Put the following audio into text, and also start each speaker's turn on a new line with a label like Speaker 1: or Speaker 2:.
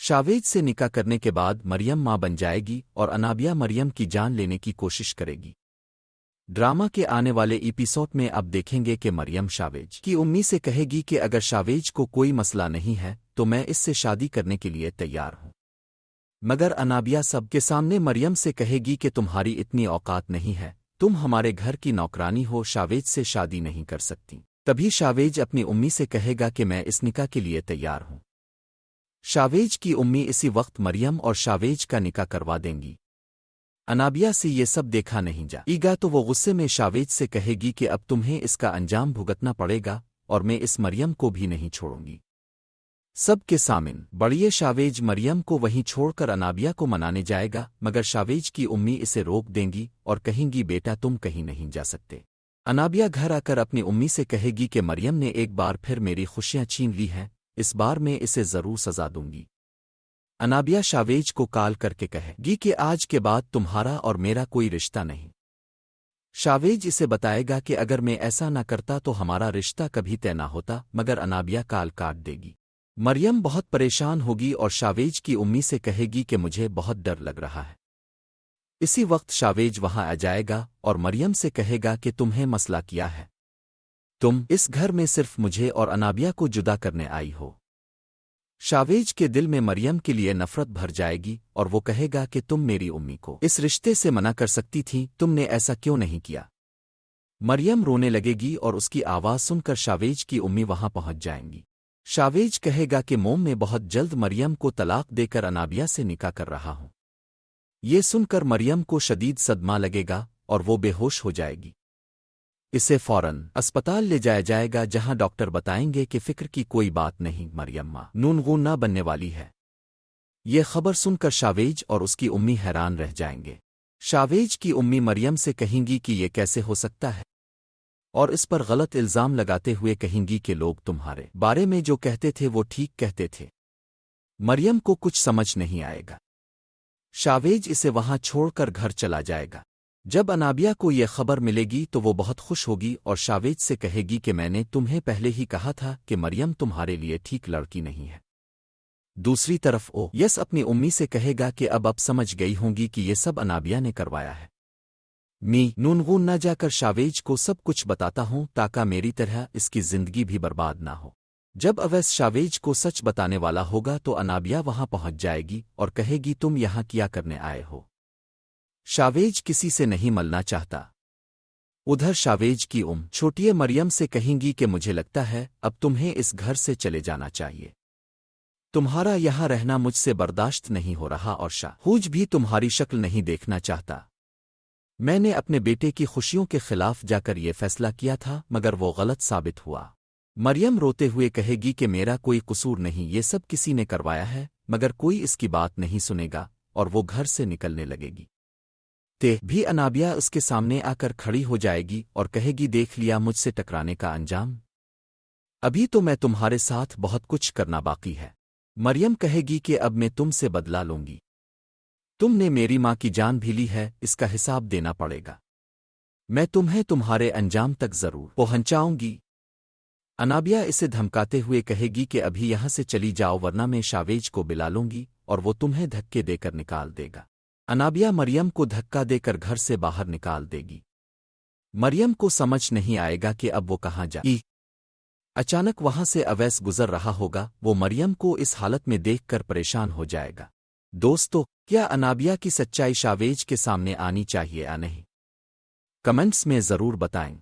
Speaker 1: Chavez से निकाह करने के बाद मरियम मां बन जाएगी और अनाबिया मरियम की जान लेने की कोशिश करेगी। ड्रामा के आने वाले एपिसोड में अब देखेंगे कि मरियम शावेज की उम्मी से कहेगी कि अगर शावेज को कोई मसला नहीं है तो मैं इससे शादी करने के लिए तैयार हूं। मगर अनाबिया सबके सामने मरियम से कहेगी कि तुम्हारी इतनी औकात नहीं है, तुम हमारे घर की नौकरानी हो, शावेज से शादी नहीं कर सकती। तभी शावेज अपनी उम्मी से कहेगा कि मैं इस निकाह के लिए तैयार हूं। शावेज की उम्मी इसी वक्त मरियम और शावेज का निकाह करवा देंगी। अनाबिया से ये सब देखा नहीं जाएगा तो वो गुस्से में शावेज से कहेगी कि अब तुम्हें इसका अंजाम भुगतना पड़ेगा और मैं इस मरियम को भी नहीं छोड़ूंगी। सब के सामिन बड़िए शावेज मरियम को वहीं छोड़कर अनाबिया को मनाने जाएगा, मगर शावेज की उम्मी इसे रोक देंगी और कहेंगी बेटा तुम कहीं नहीं जा सकते। अनाबिया घर आकर अपनी उम्मी से कहेगी कि मरियम ने एक बार फिर मेरी खुशियां छीन ली हैं, इस बार मैं इसे जरूर सजा दूंगी। अनाबिया शावेज को कॉल करके कहेगी कि आज के बाद तुम्हारा और मेरा कोई रिश्ता नहीं। शावेज इसे बताएगा कि अगर मैं ऐसा न करता तो हमारा रिश्ता कभी तय न होता, मगर अनाबिया कॉल काट देगी। मरियम बहुत परेशान होगी और शावेज की उम्मी से कहेगी कि मुझे बहुत डर लग रहा है। इसी वक्त शावेज वहां आ जाएगा और मरियम से कहेगा कि तुम्हें मसला क्या है, तुम इस घर में सिर्फ मुझे और अनाबिया को जुदा करने आई हो। शावेज के दिल में मरियम के लिए नफरत भर जाएगी और वो कहेगा कि तुम मेरी उम्मी को इस रिश्ते से मना कर सकती थी, तुमने ऐसा क्यों नहीं किया। मरियम रोने लगेगी और उसकी आवाज़ सुनकर शावेज की उम्मी वहां पहुंच जाएंगी। शावेज कहेगा कि मोम में बहुत जल्द मरियम को तलाक देकर अनाबिया से निकाह कर रहा हूं। ये सुनकर मरियम को शदीद सदमा लगेगा और वो बेहोश हो जाएगी। इसे फौरन अस्पताल ले जाया जाएगा, जहां डॉक्टर बताएंगे कि फिक्र की कोई बात नहीं, मरियम मां नूनगून ना बनने वाली है। ये खबर सुनकर शावेज और उसकी उम्मी हैरान रह जाएंगे। शावेज की उम्मी मरियम से कहेंगी कि ये कैसे हो सकता है और इस पर गलत इल्जाम लगाते हुए कहेंगी कि लोग तुम्हारे बारे में जो कहते थे वो ठीक कहते थे। मरियम को कुछ समझ नहीं आएगा। शावेज इसे वहां छोड़कर घर चला जाएगा। जब अनाबिया को यह खबर मिलेगी तो वो बहुत खुश होगी और शावेज से कहेगी कि मैंने तुम्हें पहले ही कहा था कि मरियम तुम्हारे लिए ठीक लड़की नहीं है। दूसरी तरफ यस अपनी उम्मी से कहेगा कि अब समझ गई होंगी कि ये सब अनाबिया ने करवाया है। मी नूनगून न जाकर शावेज को सब कुछ बताता हूं ताकि मेरी तरह इसकी जिंदगी भी बर्बाद ना हो। जब अवैस शावेज को सच बताने वाला होगा तो अनाबिया वहां पहुंच जाएगी और कहेगी तुम यहां क्या करने आए हो। शावेज किसी से नहीं मिलना चाहता। उधर शावेज की छोटी मरियम से कहेंगी कि मुझे लगता है अब तुम्हें इस घर से चले जाना चाहिए। तुम्हारा यहां रहना मुझसे बर्दाश्त नहीं हो रहा और शाहूज भी तुम्हारी शक्ल नहीं देखना चाहता। मैंने अपने बेटे की खुशियों के खिलाफ जाकर ये फैसला किया था, मगर वो गलत साबित हुआ। मरियम रोते हुए कहेगी कि मेरा कोई कसूर नहीं, ये सब किसी ने करवाया है, मगर कोई इसकी बात नहीं सुनेगा और वो घर से निकलने लगेगी। भी अनाबिया उसके सामने आकर खड़ी हो जाएगी और कहेगी देख लिया मुझसे टकराने का अंजाम, अभी तो मैं तुम्हारे साथ बहुत कुछ करना बाकी है। मरियम कहेगी कि अब मैं तुमसे बदला लूंगी, तुमने मेरी मां की जान भी ली है, इसका हिसाब देना पड़ेगा। मैं तुम्हें तुम्हारे अंजाम तक जरूर पहुंचाऊंगी। अनाबिया इसे धमकाते हुए कहेगी कि अभी यहां से चली जाओ वरना मैं शावेज को बुला लूंगी और वो तुम्हें धक्के देकर निकाल देगा। अनाबिया मरियम को धक्का देकर घर से बाहर निकाल देगी। मरियम को समझ नहीं आएगा कि अब वो कहां जाए। अचानक वहां से अवैस गुजर रहा होगा, वो मरियम को इस हालत में देखकर परेशान हो जाएगा। दोस्तों, क्या अनाबिया की सच्चाई शावेज के सामने आनी चाहिए या नहीं? कमेंट्स में जरूर बताएं।